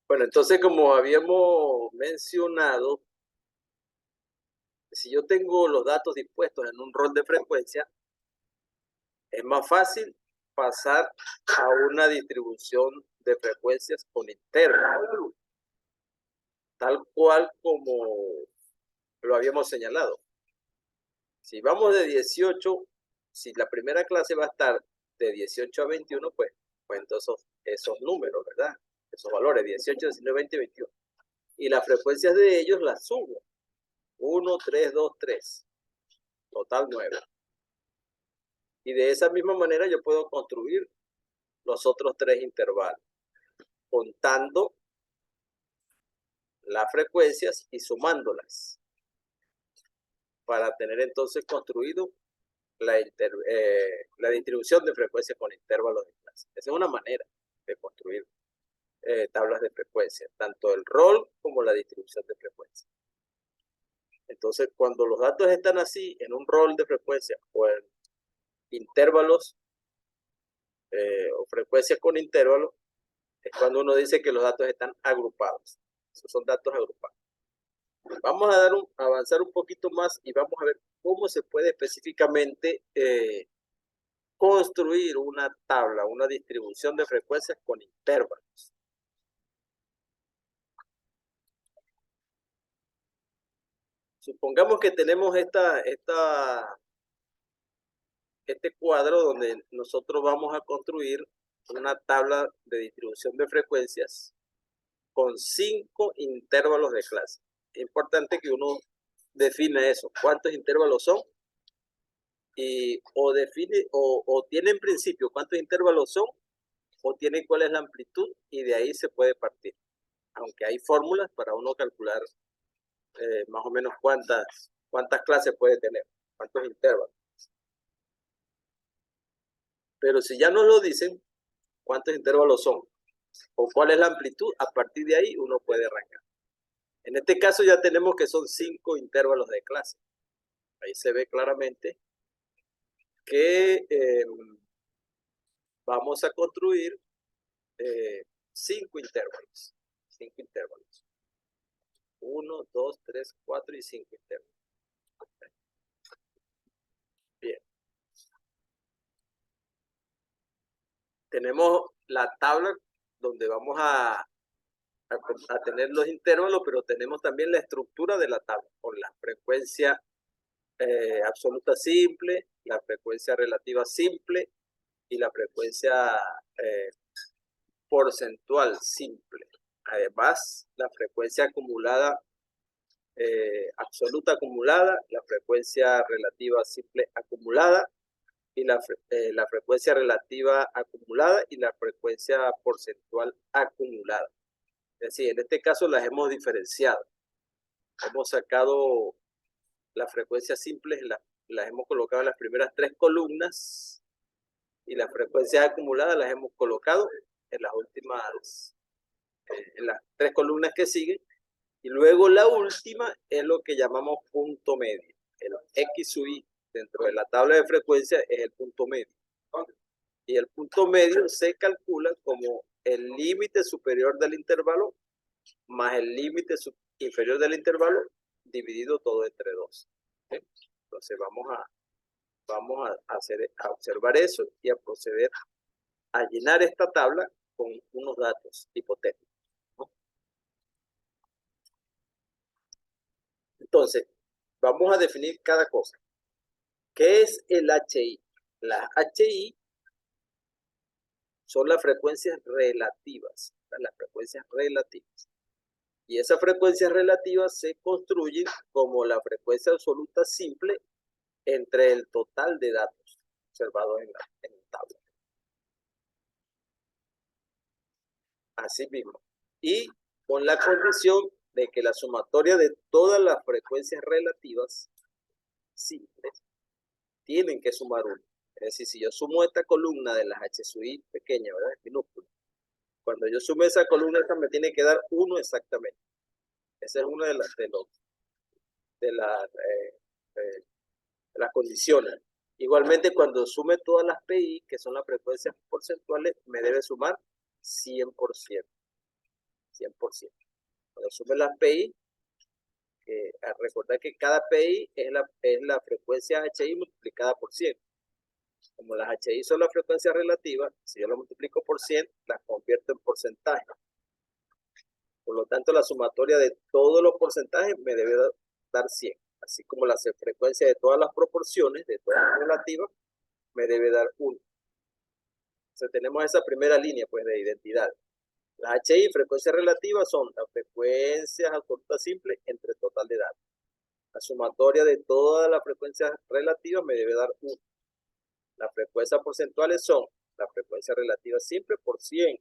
Bueno, entonces como habíamos mencionado, si yo tengo los datos dispuestos en un rol de frecuencia, es más fácil pasar a una distribución de frecuencias con intervalos, tal cual como lo habíamos señalado. Si vamos de 18, si la primera clase va a estar de 18 a 21, pues entonces esos números, ¿verdad? Esos valores, 18, 19, 20, 21. Y las frecuencias de ellos las sumo. 1, 3, 2, 3. Total 9. Y de esa misma manera yo puedo construir los otros 3 intervalos, contando las frecuencias y sumándolas, para tener entonces construido la distribución de frecuencias con intervalos de clase. Esa es una manera de construir tablas de frecuencia, tanto el rol como la distribución de frecuencia. Entonces, cuando los datos están así, en un rol de frecuencia o en intervalos o frecuencias con intervalos, es cuando uno dice que los datos están agrupados. Esos son datos agrupados. Vamos a avanzar un poquito más y vamos a ver cómo se puede específicamente construir una tabla, una distribución de frecuencias con intervalos. Supongamos que tenemos este cuadro donde nosotros vamos a construir una tabla de distribución de frecuencias con 5 intervalos de clase. Es importante que uno define eso, cuántos intervalos son, y o tiene en principio cuántos intervalos son, o tiene cuál es la amplitud, y de ahí se puede partir. Aunque hay fórmulas para uno calcular más o menos cuántas clases puede tener, cuántos intervalos. Pero si ya nos lo dicen, cuántos intervalos son, o cuál es la amplitud, a partir de ahí uno puede arrancar. En este caso ya tenemos que son 5 intervalos de clase. Ahí se ve claramente que vamos a construir 5 intervalos. 5 intervalos. 1, 2, 3, 4 y 5 intervalos. Bien. Tenemos la tabla donde vamos a tener los intervalos, pero tenemos también la estructura de la tabla, con la frecuencia absoluta simple, la frecuencia relativa simple y la frecuencia porcentual simple. Además, la frecuencia acumulada, absoluta acumulada, la frecuencia relativa simple acumulada, y la frecuencia relativa acumulada y la frecuencia porcentual acumulada. Es decir, en este caso las hemos diferenciado. Hemos sacado las frecuencias simples, las hemos colocado en las primeras 3 columnas, y las frecuencias acumuladas las hemos colocado en las últimas, en las 3 columnas que siguen, y luego la última es lo que llamamos punto medio. El X sub I dentro de la tabla de frecuencia es el punto medio. Y el punto medio se calcula como el límite superior del intervalo más el límite inferior del intervalo dividido todo entre 2. ¿Sí? Entonces vamos a observar eso y a proceder a llenar esta tabla con unos datos hipotéticos, ¿no? Entonces, vamos a definir cada cosa. ¿Qué es el HI? Las HI son las frecuencias relativas, las frecuencias relativas. Y esas frecuencias relativas se construyen como la frecuencia absoluta simple entre el total de datos observados en la tabla. Así mismo. Y con la condición de que la sumatoria de todas las frecuencias relativas simples tienen que sumar 1. Es decir, si yo sumo esta columna de las H sub I pequeña, ¿verdad? Es minúscula. Cuando yo sume esa columna, esta me tiene que dar 1 exactamente. Esa es una de las condiciones. Igualmente, cuando sume todas las PI, que son las frecuencias porcentuales, me debe sumar 100%. 100%. Cuando sumen las PI, recordar que cada PI es la frecuencia HI multiplicada por 100. Como las HI son la frecuencia relativa, si yo la multiplico por 100, las convierto en porcentaje. Por lo tanto, la sumatoria de todos los porcentajes me debe dar 100. Así como la frecuencia de todas las proporciones, de todas las relativas, me debe dar 1. Entonces tenemos esa primera línea pues, de identidad. Las HI, frecuencias relativas, son las frecuencias absolutas simples entre total de datos. La sumatoria de todas las frecuencias relativas me debe dar 1. Las frecuencias porcentuales son la frecuencia relativa simple por 100.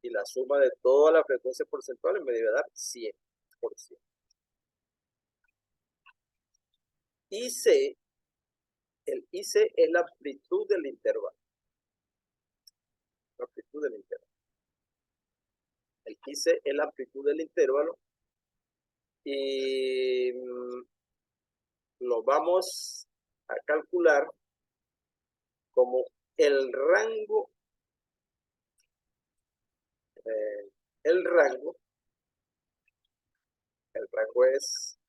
Y la suma de todas las frecuencias porcentuales me debe dar 100%. IC, el IC es la amplitud del intervalo. La amplitud del intervalo. El IC es la amplitud del intervalo y lo vamos a calcular como el rango. El rango es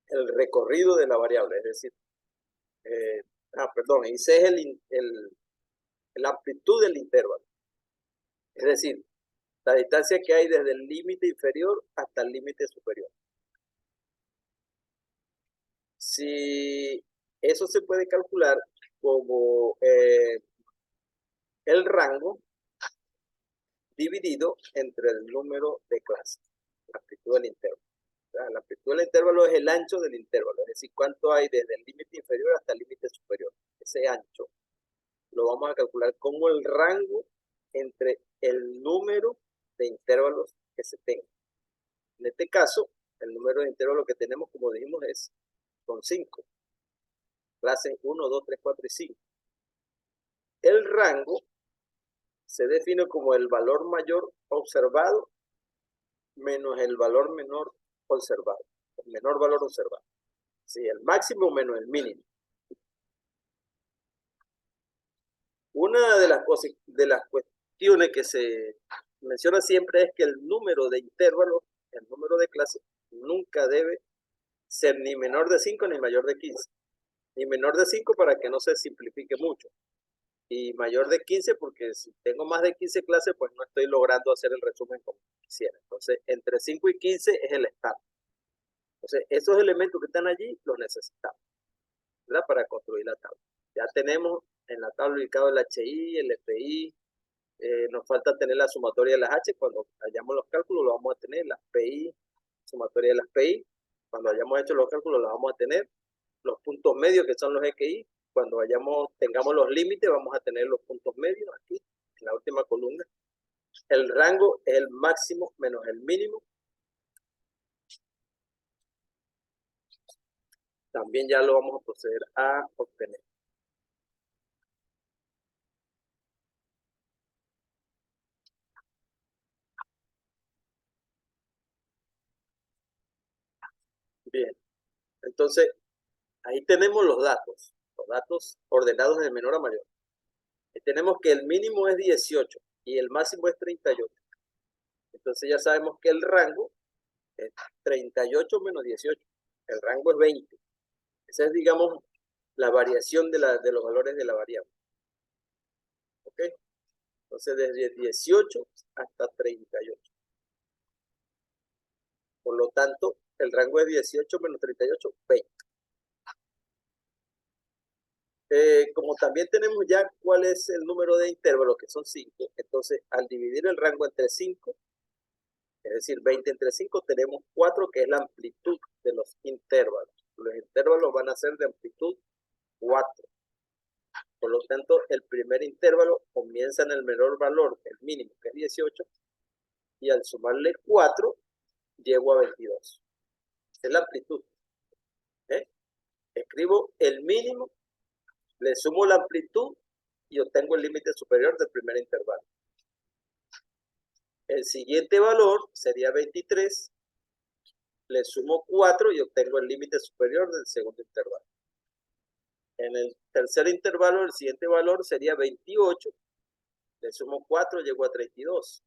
el recorrido de la variable, es decir, IC es la amplitud del intervalo. Es decir, la distancia que hay desde el límite inferior hasta el límite superior. Si eso se puede calcular como el rango dividido entre el número de clases, la amplitud del intervalo. La amplitud del intervalo es el ancho del intervalo, es decir, cuánto hay desde el límite inferior hasta el límite superior. Ese ancho lo vamos a calcular como el rango entre el número de intervalos que se tenga. En este caso, el número de intervalos que tenemos, como dijimos, son 5. Clases 1, 2, 3, 4 y 5. El rango se define como el valor mayor observado menos el valor menor observado. El menor valor observado. Sí, el máximo menos el mínimo. Una de las cuestiones que se menciona siempre es que el número de intervalos, el número de clases, nunca debe ser ni menor de 5 ni mayor de 15. Ni menor de 5 para que no se simplifique mucho. Y mayor de 15 porque si tengo más de 15 clases, pues no estoy logrando hacer el resumen como quisiera. Entonces, entre 5 y 15 es el estándar. Entonces, esos elementos que están allí los necesitamos, ¿verdad? Para construir la tabla. Ya tenemos en la tabla ubicado el HI, el FI, nos falta tener la sumatoria de las H. Cuando hayamos los cálculos, lo vamos a tener, las PI, sumatoria de las PI. Cuando hayamos hecho los cálculos, los vamos a tener. Los puntos medios, que son los XI. Cuando tengamos los límites, vamos a tener los puntos medios aquí, en la última columna. El rango es el máximo menos el mínimo. También ya lo vamos a proceder a obtener. Bien, entonces ahí tenemos los datos ordenados de menor a mayor. Y tenemos que el mínimo es 18 y el máximo es 38. Entonces ya sabemos que el rango es 38 menos 18. El rango es 20. Esa es, digamos, la variación de los valores de la variable. ¿Ok? Entonces, desde 18 hasta 38. Por lo tanto, el rango es 18 menos 38, 20. Como también tenemos ya cuál es el número de intervalos, que son 5, entonces al dividir el rango entre 5, es decir, 20 entre 5, tenemos 4, que es la amplitud de los intervalos. Los intervalos van a ser de amplitud 4. Por lo tanto, el primer intervalo comienza en el menor valor, el mínimo, que es 18, y al sumarle 4, llego a 22. Esa es la amplitud. Escribo el mínimo, le sumo la amplitud y obtengo el límite superior del primer intervalo. El siguiente valor sería 23, le sumo 4 y obtengo el límite superior del segundo intervalo. En el tercer intervalo, el siguiente valor sería 28, Le sumo 4, llego a 32.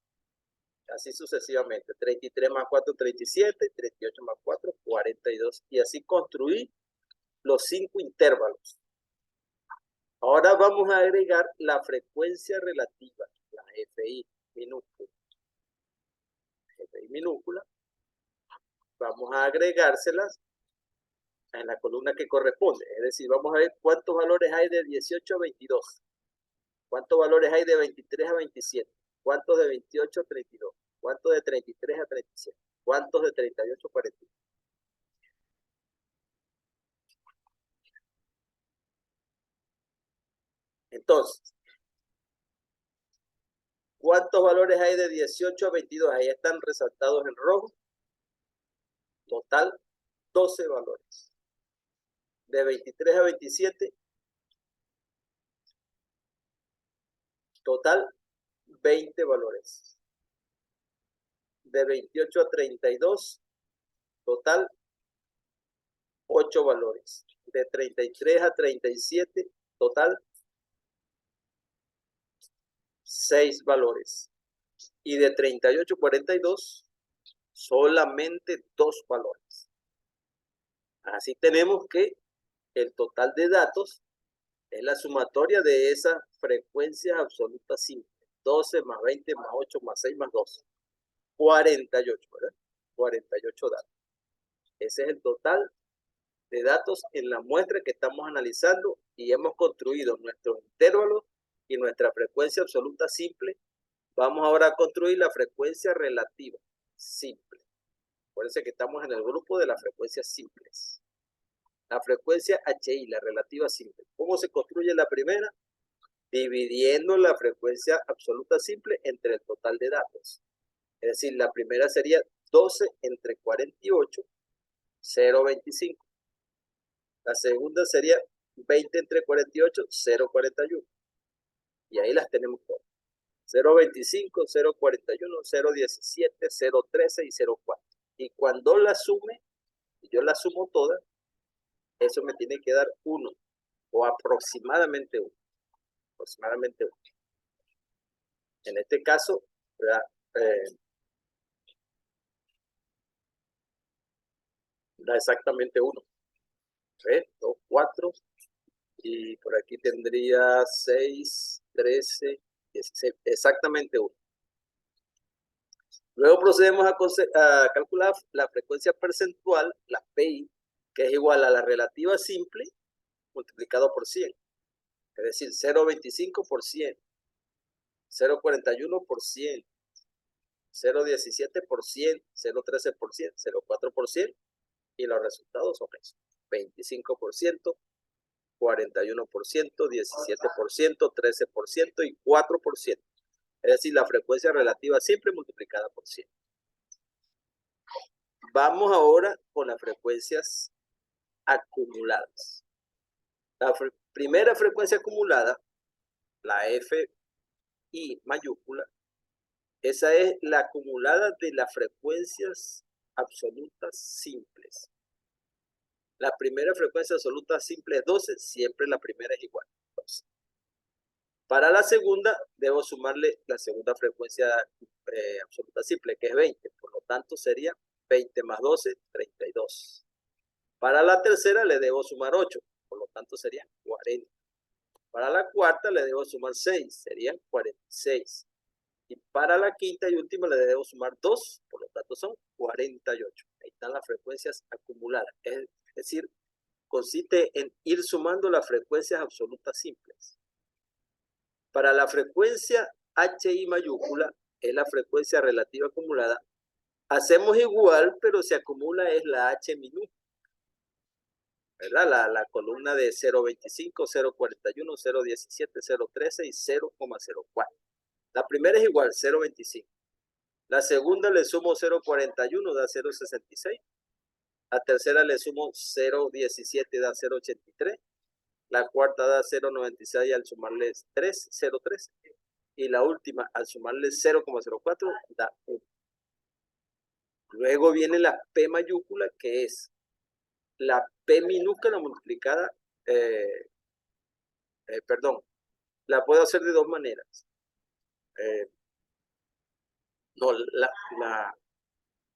Así sucesivamente. 33 más 4, 37. 38 más 4, 42. Y así construí los 5 intervalos. Ahora vamos a agregar la frecuencia relativa, la FI minúscula. FI minúscula. Vamos a agregárselas en la columna que corresponde. Es decir, vamos a ver cuántos valores hay de 18 a 22. ¿Cuántos valores hay de 23 a 27? ¿Cuántos de 28 a 32? ¿Cuántos de 33 a 37? ¿Cuántos de 38 a 41? Entonces, ¿cuántos valores hay de 18 a 22? Ahí están resaltados en rojo. Total, 12 valores. De 23 a 27, total, 20 valores. De 28 a 32, total, 8 valores. De 33 a 37, total, 6 valores. Y de 38 a 42, solamente 2 valores. Así tenemos que el total de datos es la sumatoria de esas frecuencias absolutas simples. 12 más 20 más 8 más 6 más 12. 48, ¿verdad? 48 datos. Ese es el total de datos en la muestra que estamos analizando y hemos construido nuestros intervalos y nuestra frecuencia absoluta simple. Vamos ahora a construir la frecuencia relativa simple. Acuérdense que estamos en el grupo de las frecuencias simples. La frecuencia HI, la relativa simple. ¿Cómo se construye la primera? Dividiendo la frecuencia absoluta simple entre el total de datos. Es decir, la primera sería 12 entre 48, 0,25. La segunda sería 20 entre 48, 0,41. Y ahí las tenemos todas. 0,25, 0,41, 0,17, 0,13 y 0,4. Y cuando la sume, y yo la sumo todas, eso me tiene que dar 1, o aproximadamente 1. Aproximadamente 1. En este caso, da exactamente 1. 3, 2, 4. Y por aquí tendría 6, 13, 16. Exactamente 1. Luego procedemos a calcular la frecuencia percentual, la PI, que es igual a la relativa simple multiplicado por 100. Es decir, 0,25 por 100, 0,41 por 100, 0,17 por 100, 0,13 por 100, 0,4 por 100, y los resultados son esos: 25%, 41%, 17%, 13% y 4%. Es decir, la frecuencia relativa simple multiplicada por 100. Vamos ahora con las frecuencias acumuladas. La primera frecuencia acumulada, la FI mayúscula, esa es la acumulada de las frecuencias absolutas simples. La primera frecuencia absoluta simple es 12, siempre la primera es igual, 12. Para la segunda, debo sumarle la segunda frecuencia absoluta simple, que es 20. Por lo tanto, sería 20 más 12, 32. Para la tercera, le debo sumar 8. Por lo tanto, serían 40. Para la cuarta, le debo sumar 6. Serían 46. Y para la quinta y última, le debo sumar 2. Por lo tanto, son 48. Ahí están las frecuencias acumuladas. Es decir, consiste en ir sumando las frecuencias absolutas simples. Para la frecuencia HI mayúscula, es la frecuencia relativa acumulada, hacemos igual, pero se acumula es la H minúscula, ¿verdad? La columna de 0,25, 0,41, 0,17, 0,13 y 0,04. La primera es igual, 0,25. La segunda le sumo 0,41, da 0,66. La tercera le sumo 0,17, da 0,83. La cuarta da 0,96 al sumarle 3, 0,13. Y la última, al sumarle 0,04, da 1. Luego viene la P mayúscula, que es la P minúscula multiplicada, perdón, la puedo hacer de dos maneras. No,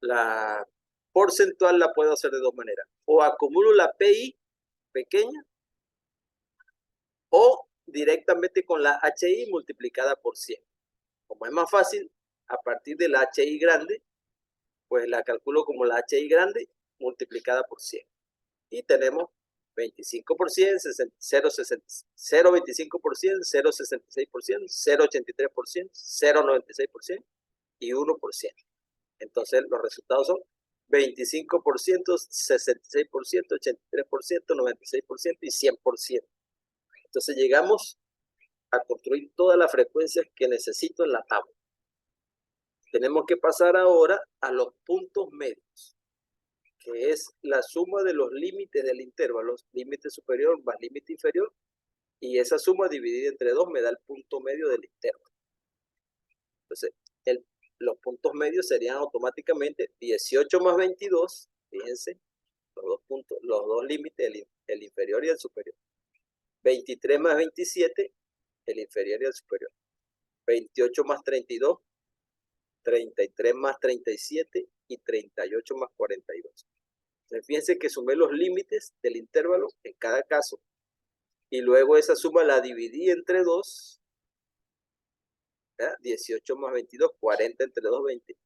la porcentual la puedo hacer de dos maneras. O acumulo la PI pequeña o directamente con la HI multiplicada por 100. Como es más fácil, a partir de la HI grande, pues la calculo como la HI grande multiplicada por 100. Y tenemos 25%, 0,25%, 0,66%, 0,83%, 0,96% y 1%. Entonces los resultados son 25%, 66%, 83%, 96% y 100%. Entonces llegamos a construir todas las frecuencias que necesito en la tabla. Tenemos que pasar ahora a los puntos medios, que es la suma de los límites del intervalo, límite superior más límite inferior, y esa suma dividida entre 2 me da el punto medio del intervalo. Entonces, los puntos medios serían automáticamente 18 más 22, fíjense, los dos límites, el inferior y el superior. 23 más 27, el inferior y el superior. 28 más 32, 33 más 37 y 38 más 42. Entonces, fíjense que sumé los límites del intervalo en cada caso. Y luego esa suma la dividí entre 2. 18 más 22, 40 entre 2, 20.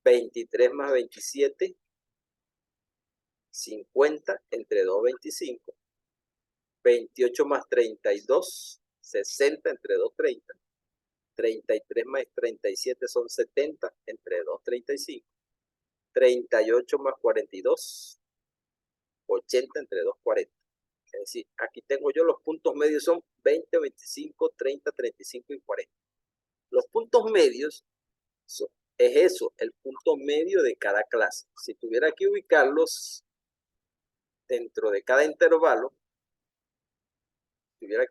23 más 27, 50 entre 2, 25. 28 más 32, 60 entre 2, 30. 33 más 37 son 70 entre 2, 35. 38 más 42, 80 entre 2, 40. Es decir, aquí tengo yo los puntos medios son 20, 25, 30, 35 y 40. Los puntos medios es eso, el punto medio de cada clase. Si tuviera que ubicarlos dentro de cada intervalo, tendría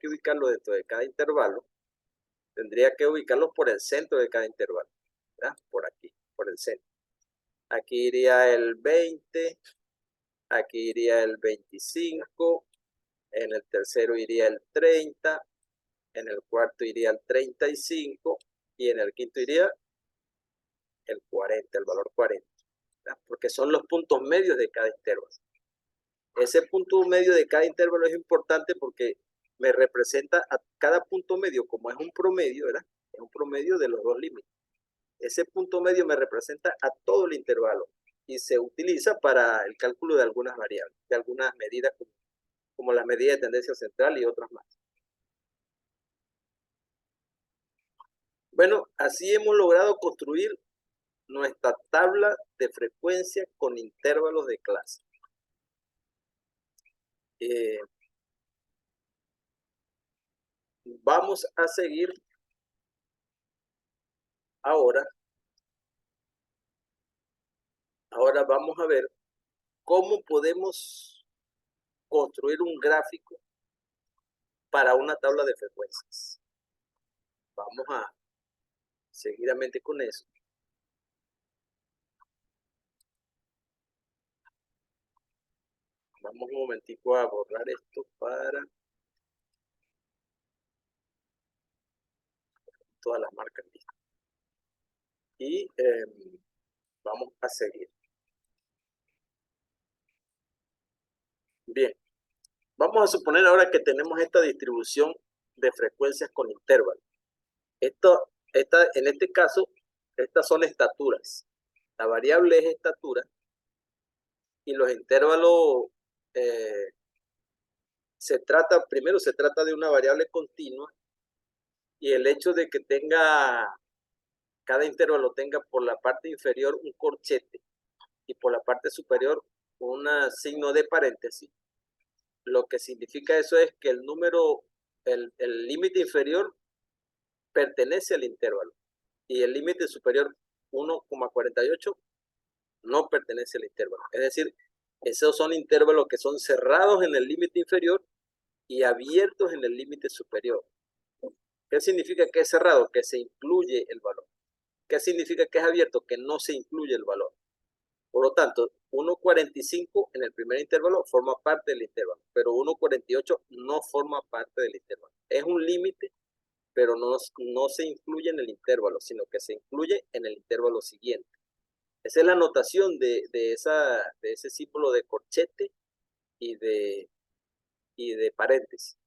que ubicarlos por el centro de cada intervalo. ¿Verdad? Por aquí, por el centro. Aquí iría el 20, aquí iría el 25, en el tercero iría el 30, en el cuarto iría el 35 y en el quinto iría el 40, el valor 40, ¿verdad? Porque son los puntos medios de cada intervalo. Ese punto medio de cada intervalo es importante porque me representa a cada punto medio, como es un promedio, ¿verdad? Es un promedio de los dos límites. Ese punto medio me representa a todo el intervalo y se utiliza para el cálculo de algunas variables, de algunas medidas como la medida de tendencia central y otras más. Bueno, así hemos logrado construir nuestra tabla de frecuencia con intervalos de clase. Vamos a seguir ahora vamos a ver cómo podemos construir un gráfico para una tabla de frecuencias. Vamos a seguidamente con eso. Vamos un momentico a borrar esto para todas las marcas listas. Y vamos a seguir. Bien, vamos a suponer ahora que tenemos esta distribución de frecuencias con intervalos. En este caso, estas son estaturas. La variable es estatura y los intervalos primero se trata de una variable continua y el hecho de que cada intervalo tenga por la parte inferior un corchete y por la parte superior un signo de paréntesis, lo que significa eso es que el límite inferior pertenece al intervalo y el límite superior 1,48 no pertenece al intervalo. Es decir, esos son intervalos que son cerrados en el límite inferior y abiertos en el límite superior. ¿Qué significa que es cerrado? Que se incluye el valor. ¿Qué significa que es abierto? Que no se incluye el valor. Por lo tanto, 1,45 en el primer intervalo forma parte del intervalo, pero 1,48 no forma parte del intervalo. Es un límite pero no se incluye en el intervalo, sino que se incluye en el intervalo siguiente. Esa es la notación de ese símbolo de corchete y de paréntesis.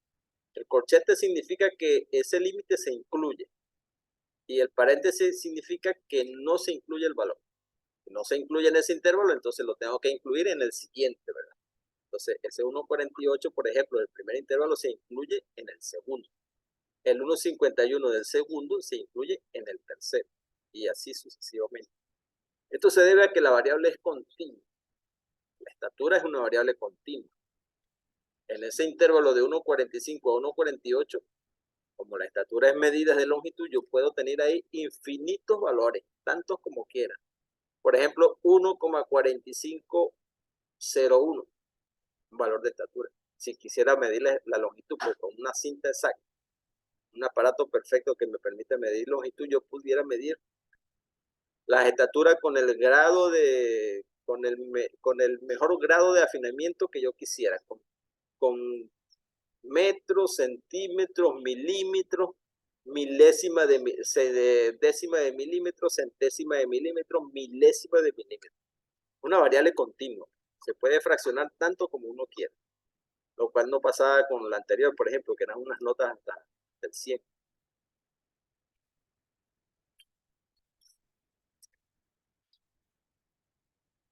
El corchete significa que ese límite se incluye y el paréntesis significa que no se incluye el valor. Si no se incluye en ese intervalo, entonces lo tengo que incluir en el siguiente, ¿verdad? Entonces, ese 1.48, por ejemplo, del primer intervalo se incluye en el segundo. El 1.51 del segundo se incluye en el tercero y así sucesivamente. Esto se debe a que la variable es continua. La estatura es una variable continua. En ese intervalo de 1.45 a 1.48, como la estatura es medida de longitud, yo puedo tener ahí infinitos valores, tantos como quiera. Por ejemplo, 1.4501, un valor de estatura. Si quisiera medir la longitud, pues con una cinta exacta, un aparato perfecto que me permite medir longitud, yo pudiera medir las estaturas con el grado de, con el mejor grado de afinamiento que yo quisiera, con metros, centímetros, milímetros, milésima décima de milímetro, centésima de milímetro, milésima de milímetro. Una variable continua. Se puede fraccionar tanto como uno quiera, lo cual no pasaba con la anterior, por ejemplo, que eran unas notas hasta el 100.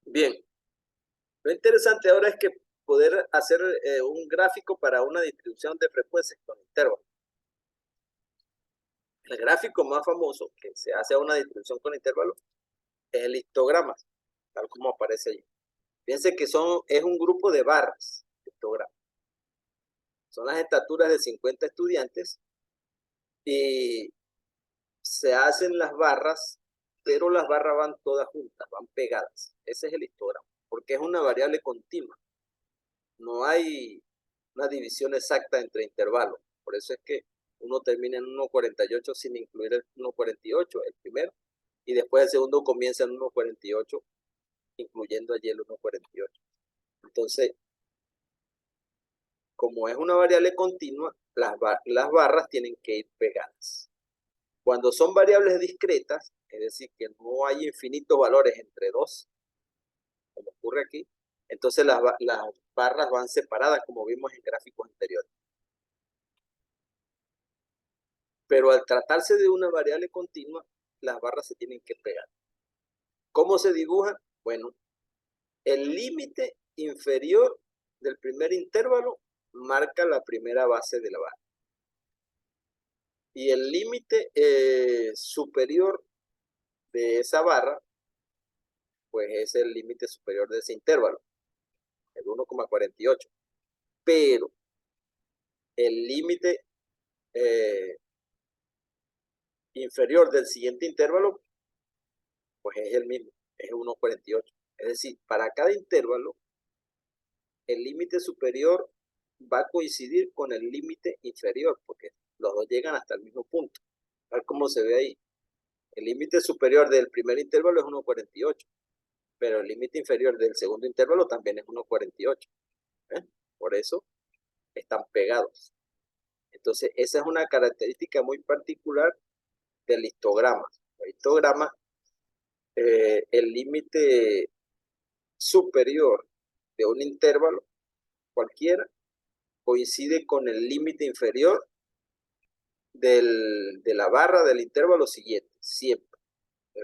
Bien, lo interesante ahora es que poder hacer un gráfico para una distribución de frecuencias con intervalos. El gráfico más famoso que se hace a una distribución con intervalos es el histograma, tal como aparece ahí. Fíjense que es un grupo de barras, histograma. Son las estaturas de 50 estudiantes y se hacen las barras, pero las barras van todas juntas, van pegadas. Ese es el histograma, porque es una variable continua. No hay una división exacta entre intervalos. Por eso es que uno termina en 1.48 sin incluir el 1.48, el primero, y después el segundo comienza en 1.48, incluyendo allí el 1.48. Entonces, como es una variable continua, las barras tienen que ir pegadas. Cuando son variables discretas, es decir, que no hay infinitos valores entre dos, como ocurre aquí, entonces las barras van separadas, como vimos en gráficos anteriores. Pero al tratarse de una variable continua, las barras se tienen que pegar. ¿Cómo se dibuja? Bueno, el límite inferior del primer intervalo marca la primera base de la barra. Y el límite superior de esa barra, pues es el límite superior de ese intervalo, el 1.48. Pero el límite inferior del siguiente intervalo, pues es el mismo, es 1.48. Es decir, para cada intervalo, el límite superior va a coincidir con el límite inferior, porque los dos llegan hasta el mismo punto, tal como se ve ahí. El límite superior del primer intervalo es 1.48, pero el límite inferior del segundo intervalo también es 1.48. Por eso están pegados. Entonces, esa es una característica muy particular del histograma. El histograma, el límite superior de un intervalo cualquiera coincide con el límite inferior de la barra del intervalo siguiente, siempre.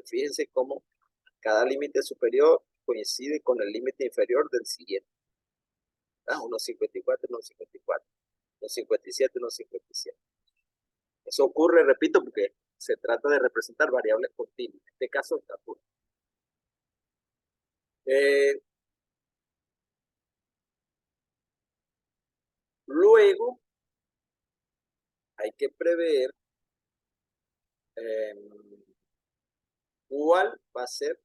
Fíjense cómo cada límite superior coincide con el límite inferior del siguiente. 1.54, 1.54, 1.57, 1.57. Eso ocurre, repito, porque se trata de representar variables continuas, en este caso estatura. Luego, hay que prever cuál va a ser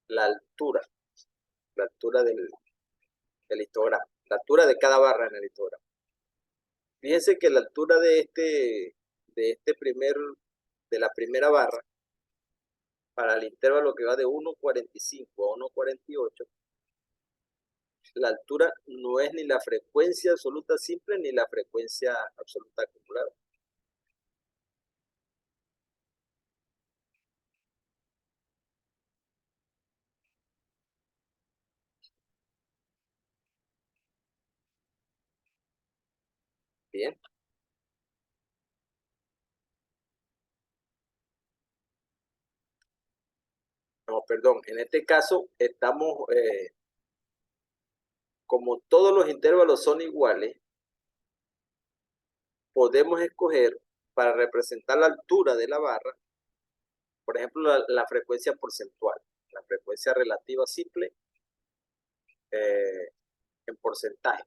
la altura del histograma, la altura de cada barra en el histograma. Fíjense que la altura de la primera barra, para el intervalo que va de 1.45 a 1.48, la altura no es ni la frecuencia absoluta simple ni la frecuencia absoluta acumulada. Bien. No, perdón, en este caso estamos, como todos los intervalos son iguales, podemos escoger para representar la altura de la barra, por ejemplo, la frecuencia porcentual, la frecuencia relativa simple en porcentaje,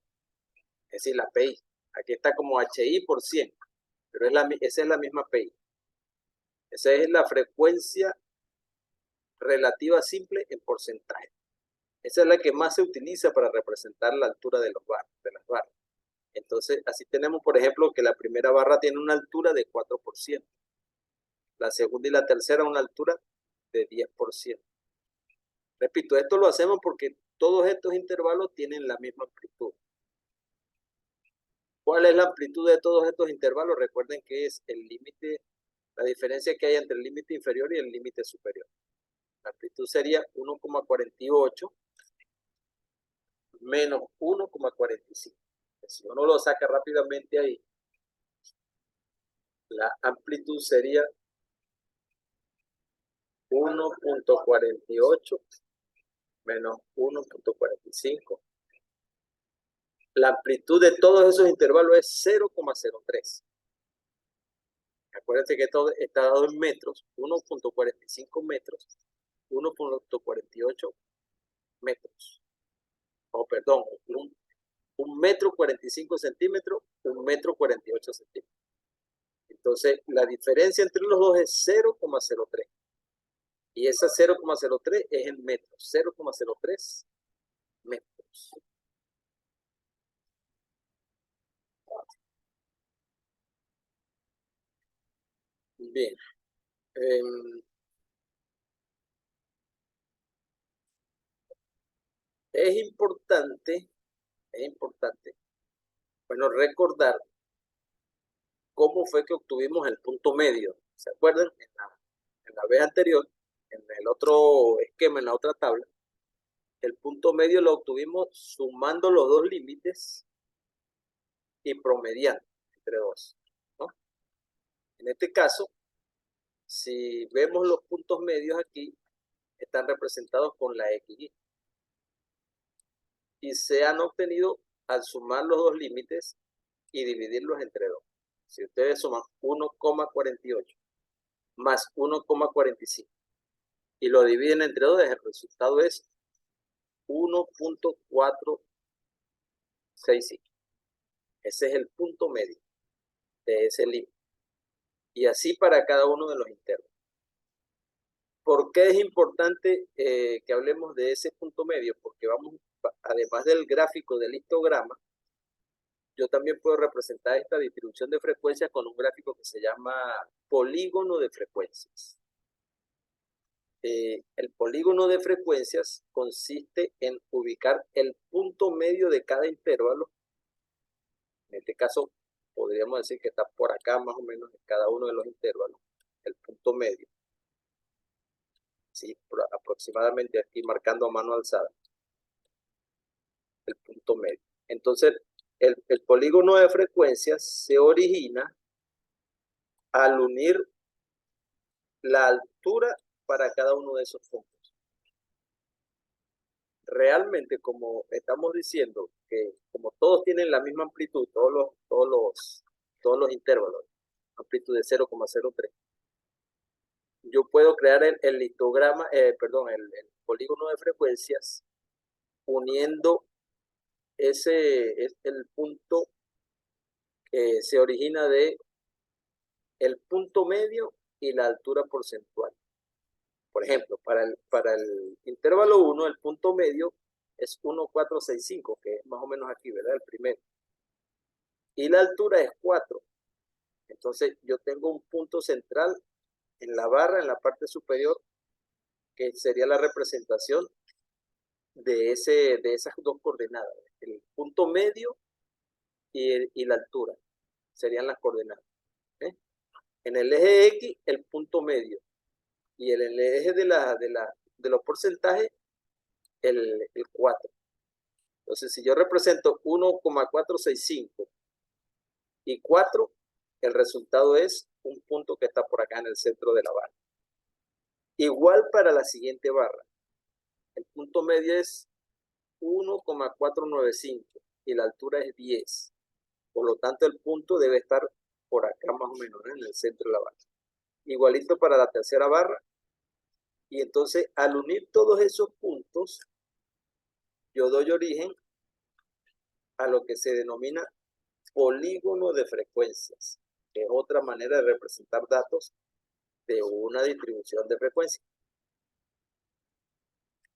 es decir, la PI. Aquí está como HI por 100, pero esa es la misma PI. Esa es la frecuencia relativa simple en porcentaje. Esa es la que más se utiliza para representar la altura de las barras. Entonces, así tenemos, por ejemplo, que la primera barra tiene una altura de 4%. La segunda y la tercera una altura de 10%. Repito, esto lo hacemos porque todos estos intervalos tienen la misma amplitud. ¿Cuál es la amplitud de todos estos intervalos? Recuerden que es el límite, la diferencia que hay entre el límite inferior y el límite superior. La amplitud sería 1,48 menos 1,45. Si uno lo saca rápidamente ahí, la amplitud sería 1,48 menos 1,45. La amplitud de todos esos intervalos es 0,03. Acuérdense que todo está dado en metros, 1,45 metros, 1,48 metros. Oh, perdón, 1 metro 45 centímetros, 1 metro 48 centímetros. Entonces, la diferencia entre los dos es 0,03. Y esa 0,03 es en metros, 0,03 metros. Bien. Es importante, bueno, recordar cómo fue que obtuvimos el punto medio. ¿Se acuerdan? En la vez anterior, en el otro esquema, en la otra tabla, el punto medio lo obtuvimos sumando los dos límites y promediando entre dos, ¿no? En este caso, si vemos los puntos medios aquí, están representados con la XY. Y se han obtenido al sumar los dos límites y dividirlos entre dos. Si ustedes suman 1,48 más 1,45 y lo dividen entre dos, el resultado es 1,465. Ese es el punto medio de ese límite. Y así para cada uno de los intervalos. ¿Por qué es importante que hablemos de ese punto medio? Porque vamos, además del gráfico del histograma, yo también puedo representar esta distribución de frecuencias con un gráfico que se llama polígono de frecuencias. El polígono de frecuencias consiste en ubicar el punto medio de cada intervalo. En este caso, podríamos decir que está por acá más o menos en cada uno de los intervalos, el punto medio. Sí, aproximadamente aquí marcando a mano alzada, el punto medio. Entonces, el polígono de frecuencias se origina al unir la altura para cada uno de esos puntos. Realmente, como estamos diciendo, que como todos tienen la misma amplitud, todos los intervalos, amplitud de 0,03, yo puedo crear el histograma, el polígono de frecuencias uniendo el punto que se origina de el punto medio y la altura porcentual. Por ejemplo, para el intervalo 1, el punto medio es 1,465, que es más o menos aquí, ¿verdad? El primero. Y la altura es 4. Entonces, yo tengo un punto central en la barra, en la parte superior, que sería la representación de esas dos coordenadas. El punto medio y la altura serían las coordenadas. ¿Eh? En el eje X, el punto medio. Y en el eje de los porcentajes, el 4. Entonces, si yo represento 1,465 Y 4, el resultado es un punto que está por acá en el centro de la barra. Igual para la siguiente barra. El punto medio es 1,495 y la altura es 10. Por lo tanto, el punto debe estar por acá más o menos, ¿no? En el centro de la barra. Igualito para la tercera barra. Y entonces, al unir todos esos puntos, yo doy origen a lo que se denomina polígono de frecuencias, que es otra manera de representar datos de una distribución de frecuencia.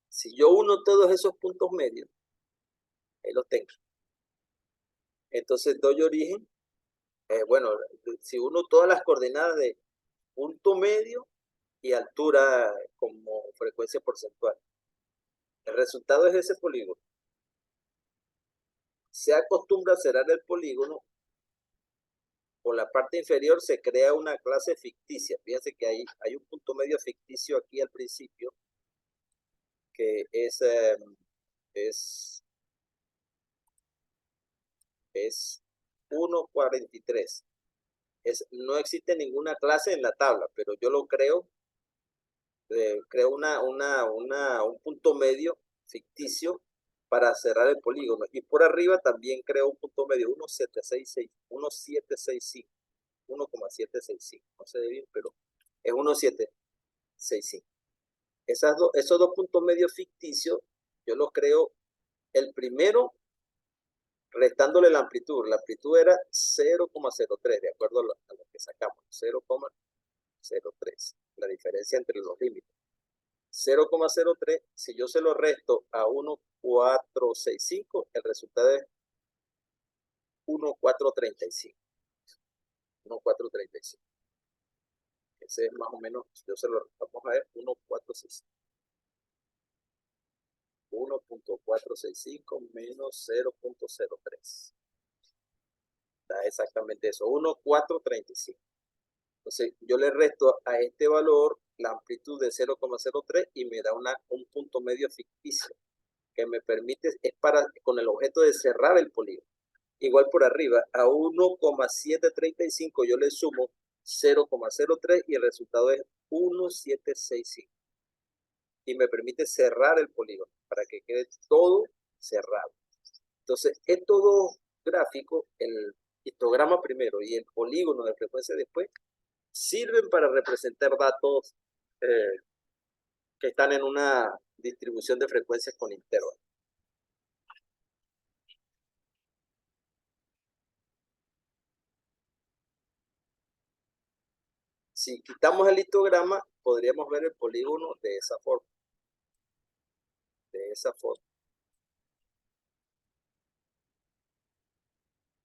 Si yo uno todos esos puntos medios, ahí los tengo. Entonces doy origen, bueno, si uno todas las coordenadas de punto medio y altura como frecuencia porcentual, el resultado es ese polígono. Se acostumbra a cerrar el polígono. Por la parte inferior se crea una clase ficticia. Fíjense que hay un punto medio ficticio aquí al principio, que es 1,43. No existe ninguna clase en la tabla, pero yo lo creo, creo un punto medio ficticio para cerrar el polígono. Y por arriba también creo un punto medio, 1,765. 1,765. No sé bien, pero es 1,765. Esos dos puntos medios ficticios, yo los creo, el primero restándole la amplitud. La amplitud era 0,03, de acuerdo a lo que sacamos, 0,03, la diferencia entre los límites. 0,03, si yo se lo resto a 1,465, el resultado es 1,435. 1,435. Ese es más o menos, yo se lo vamos a ver, 1,465. 1,465 menos 0,03. Da exactamente eso, 1,435. Entonces, yo le resto a este valor la amplitud de 0,03 y me da un punto medio ficticio que me permite, con el objeto de cerrar el polígono. Igual por arriba, a 1,735 yo le sumo 0,03 y el resultado es 1,765. Y me permite cerrar el polígono para que quede todo cerrado. Entonces, estos dos gráficos, el histograma primero y el polígono de frecuencia después, sirven para representar datos que están en una distribución de frecuencias con intervalos. Si quitamos el histograma, podríamos ver el polígono de esa forma. De esa forma.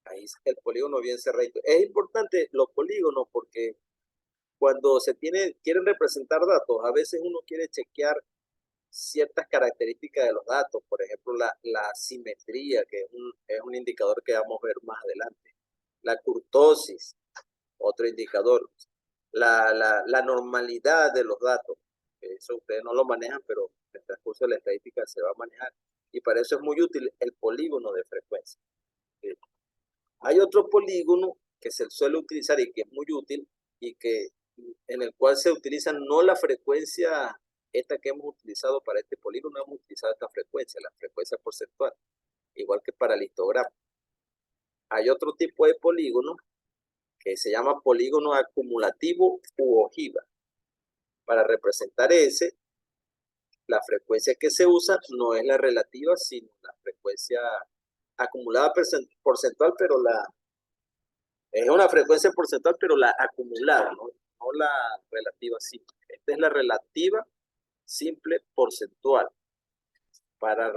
Ahí el polígono bien cerrado. Es importante los polígonos porque cuando quieren representar datos, a veces uno quiere chequear ciertas características de los datos, por ejemplo, la simetría, que es un indicador que vamos a ver más adelante. La kurtosis, otro indicador. La normalidad de los datos. Eso ustedes no lo manejan, pero en el transcurso de la estadística se va a manejar. Y para eso es muy útil el polígono de frecuencia. Hay otro polígono que se suele utilizar y que es muy útil y en el cual se utiliza no la frecuencia esta que hemos utilizado para este polígono, hemos utilizado esta frecuencia, la frecuencia porcentual, igual que para el histograma. Hay otro tipo de polígono que se llama polígono acumulativo u ojiva. Para representar ese, la frecuencia que se usa no es la relativa, sino la frecuencia acumulada porcentual, pero es una frecuencia porcentual, pero la acumulada, no la relativa simple. Esta es la relativa simple porcentual. Para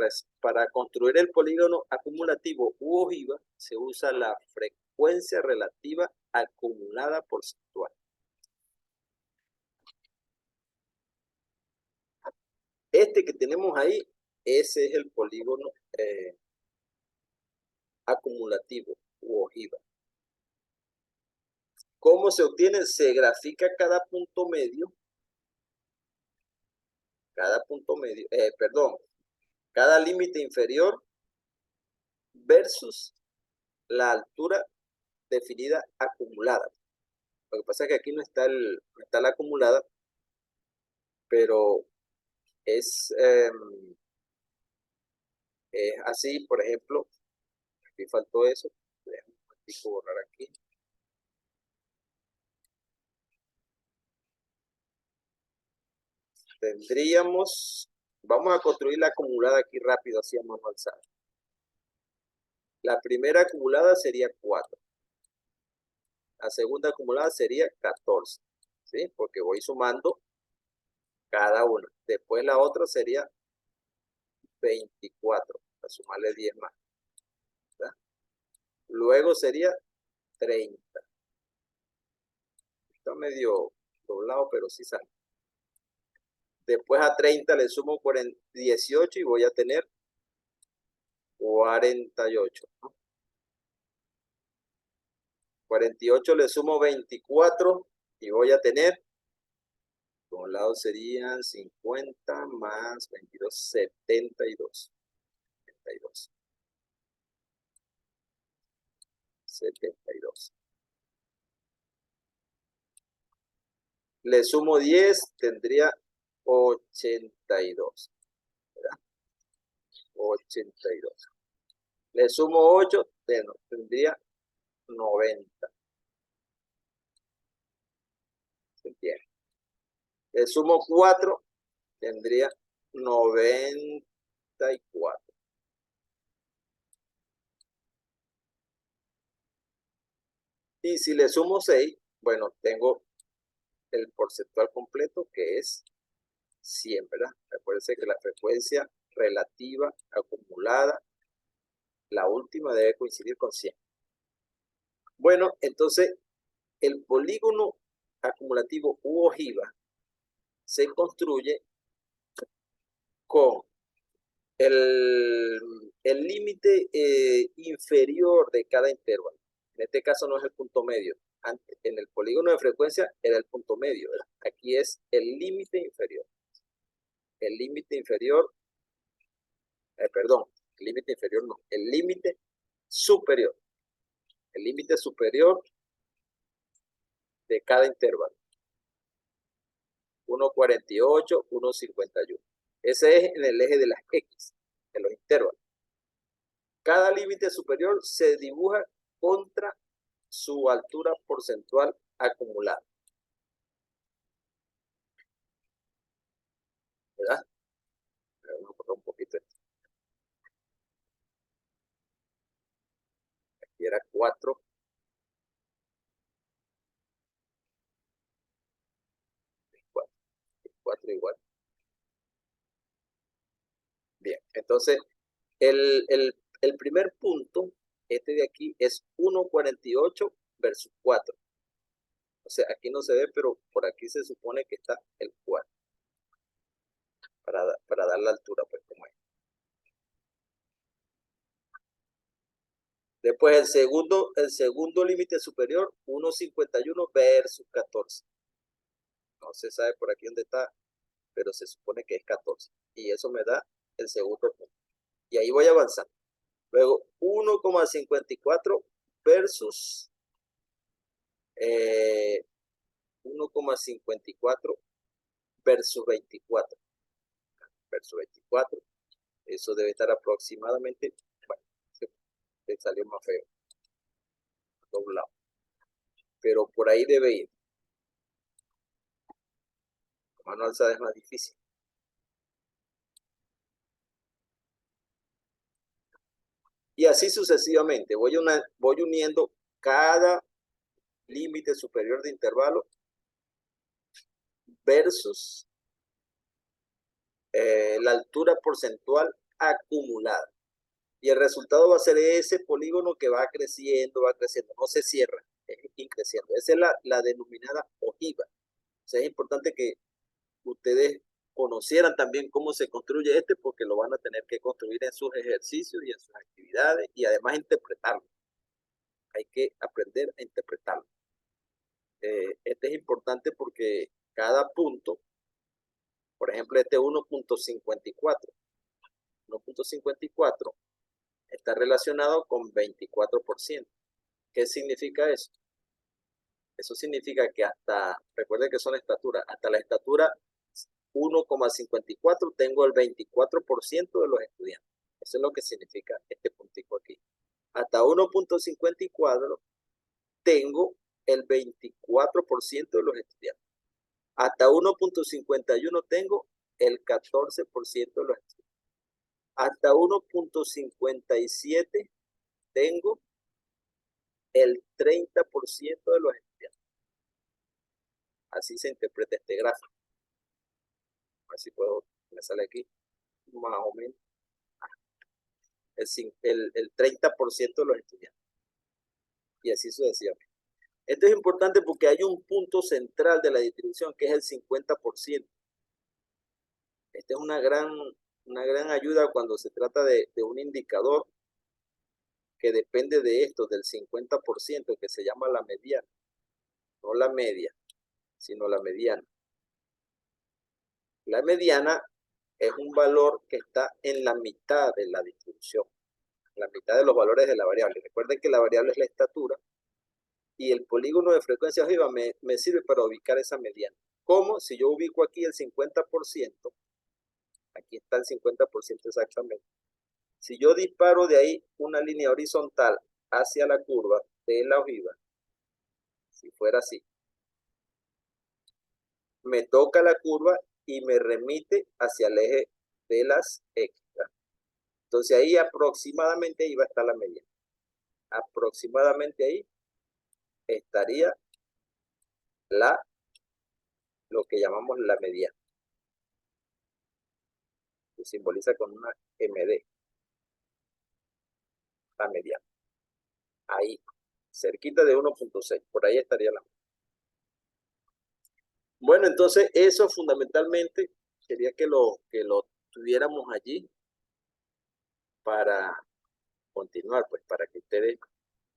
construir el polígono acumulativo u ojiva, se usa la frecuencia relativa acumulada porcentual. Este que tenemos ahí, ese es el polígono acumulativo u ojiva. ¿Cómo se obtiene? Se grafica cada punto medio, cada límite inferior versus la altura definida acumulada. Lo que pasa es que aquí no está, no está la acumulada, pero es así, por ejemplo, aquí faltó eso. Déjame un momentico borrar aquí. Tendríamos, vamos a construir la acumulada aquí rápido, así a mano alzada. La primera acumulada sería 4. La segunda acumulada sería 14, ¿sí? Porque voy sumando cada una. Después la otra sería 24, a sumarle 10 más, ¿verdad? Luego sería 30. Está medio doblado, pero sí sale. Después a 30 le sumo 18 y voy a tener 48, ¿no? 48 le sumo 24 y voy a tener, por un lado serían 50 más 22, 72. 72. 72. Le sumo 10, tendría 82. ¿Verdad? 82. Le sumo 8, tendría 90. ¿Se entiende? Le sumo 4, tendría 94. Y si le sumo 6, bueno, tengo el porcentual completo que es 100, ¿verdad? Recuérdense que la frecuencia relativa acumulada, la última debe coincidir con 100. Bueno, entonces el polígono acumulativo u ojiva se construye con el límite inferior de cada intervalo. En este caso no es el punto medio. Antes, en el polígono de frecuencia era el punto medio, ¿verdad? Aquí es el límite inferior. El límite inferior, perdón, el límite inferior no, el límite superior. El límite superior de cada intervalo. 1,48, 1,51. Ese es en el eje de las X, de los intervalos. Cada límite superior se dibuja contra su altura porcentual acumulada. ¿Verdad? Vamos a un poquito esto. Aquí era 4. 4 igual. Bien, entonces el primer punto, este de aquí, es 1,48 versus 4. O sea, aquí no se ve, pero por aquí se supone que está el 4. Para dar la altura, pues, como es. Después el segundo límite superior, 1,51 versus 14. No se sabe por aquí dónde está, pero se supone que es 14. Y eso me da el segundo punto. Y ahí voy avanzando. Luego 1,54 versus 1,54 versus 24. Versus 24. Eso debe estar aproximadamente, bueno, se salió más feo. Doblado. Pero por ahí debe ir. La mano alzada es más difícil. Y así sucesivamente. Voy uniendo cada límite superior de intervalo versus la altura porcentual acumulada. Y el resultado va a ser ese polígono que va creciendo, no se cierra, es increciendo. Esa es la denominada ojiva. O sea, es importante que ustedes conocieran también cómo se construye porque lo van a tener que construir en sus ejercicios y en sus actividades y además interpretarlo. Hay que aprender a interpretarlo. Este es importante porque cada punto, por ejemplo, este 1,54. 1,54 está relacionado con 24%, ¿Qué significa eso? Eso significa que recuerden que son estaturas, hasta la estatura 1,54 tengo el 24% de los estudiantes. Eso es lo que significa este puntico aquí. Hasta 1,54 tengo el 24% de los estudiantes. Hasta 1,51 tengo el 14% de los estudiantes. Hasta 1,57 tengo el 30% de los estudiantes. Así se interpreta este gráfico. Así me sale aquí, más o menos, el 30% de los estudiantes. Y así sucesivamente. Esto es importante porque hay un punto central de la distribución que es el 50%. Esta es una gran ayuda cuando se trata de un indicador que depende de esto, del 50%, que se llama la mediana. No la media, sino la mediana. La mediana es un valor que está en la mitad de la distribución, la mitad de los valores de la variable. Recuerden que la variable es la estatura y el polígono de frecuencia ojiva me sirve para ubicar esa mediana. ¿Cómo? Si yo ubico aquí el 50%, aquí está el 50% exactamente. Si yo disparo de ahí una línea horizontal hacia la curva de la ojiva, si fuera así, me toca la curva y me remite hacia el eje de las X. Entonces ahí aproximadamente ahí va a estar la mediana. Aproximadamente ahí estaría lo que llamamos la mediana. Se simboliza con una MD. La mediana. Ahí, cerquita de 1,6. Por ahí estaría la mediana. Bueno, entonces eso fundamentalmente quería que lo tuviéramos allí para continuar, pues para que ustedes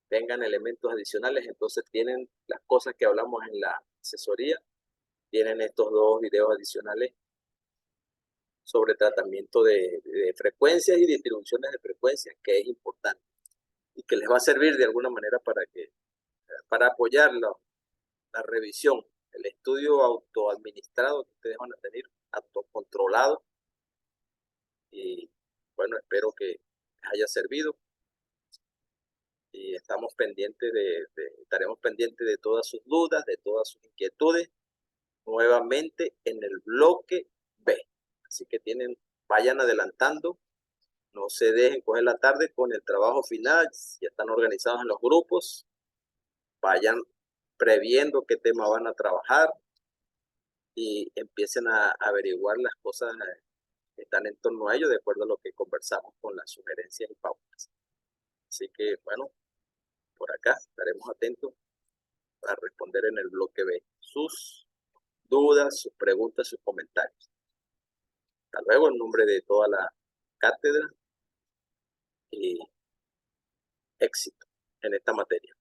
tengan elementos adicionales. Entonces tienen las cosas que hablamos en la asesoría, tienen estos dos videos adicionales sobre tratamiento de frecuencias y distribuciones de frecuencias, que es importante y que les va a servir de alguna manera para apoyar la revisión, el estudio autoadministrado que ustedes van a tener, autocontrolado. Y bueno, espero que les haya servido y estaremos pendientes de todas sus dudas, de todas sus inquietudes, nuevamente en el bloque B. Así que vayan adelantando, no se dejen coger la tarde con el trabajo final, ya están organizados en los grupos, vayan previendo qué tema van a trabajar y empiecen a averiguar las cosas que están en torno a ello de acuerdo a lo que conversamos con las sugerencias y pautas. Así que, bueno, por acá estaremos atentos para responder en el bloque B sus dudas, sus preguntas, sus comentarios. Hasta luego, en nombre de toda la cátedra y éxito en esta materia.